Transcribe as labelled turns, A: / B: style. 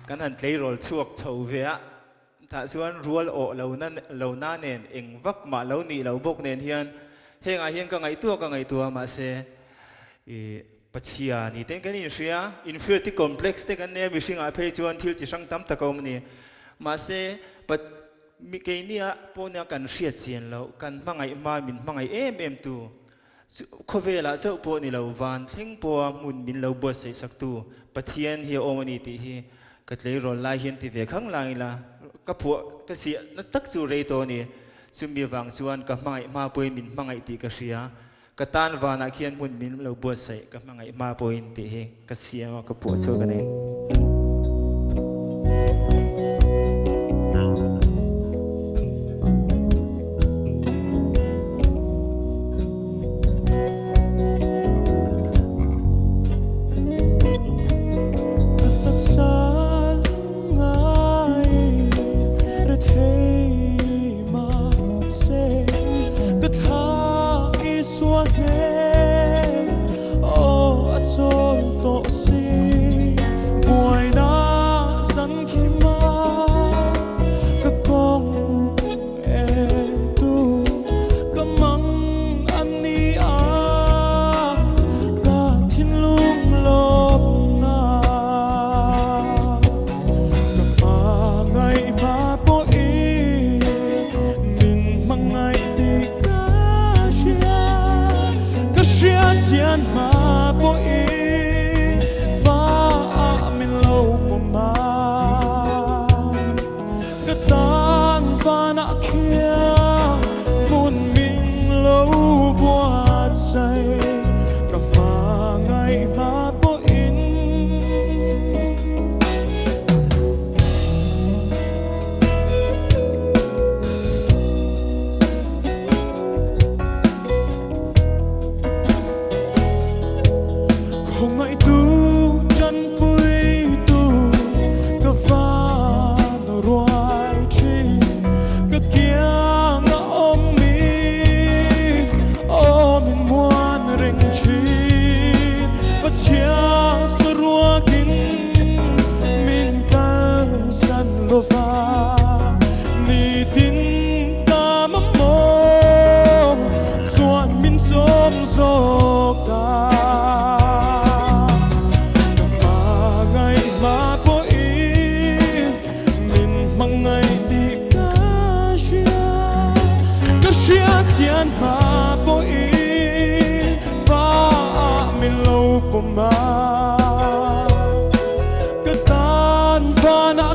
A: kan han tlei rol chuak chho ve a ta chuan rual o lo na nen eng vak ma lo ni lo bok nen hian henga hian ka ngai tua ma se pachia ni ten kan in ria inferiority complex te kan ne mi singa phei chuan thil chi sang tam takom ni ma se pat mi ke nia ponia kan ria chen lo kan mangai ma min mangai em tu khovela chau po ni lo van thing po mun min lo bo se sak tu pathian hi omani ti hi ka tlei rol lai hian ti ve khang lai la ka phu ka si na tak chu rei to ni chumi wang chuan ka mangai ma poi min mangai ti ka ria ka tan wana khian mun min lo bo se ka mangai ma poin ti hi ka sia ka pu chu ka nei
B: Gian ma po i fa min lo po ma ka tan fa na kia mun min lo buat say ka ma ngai ma po in không ngại tu chân vui tu cơ pha nó roai chi cơ kia ngã ôm mình muốn rình chi và chia sơ rùa kín mình ta săn lô pha ni tin ta mắm mô chuan mình chôm gió ta Gian ma po i fa min lo po ma ka tan va na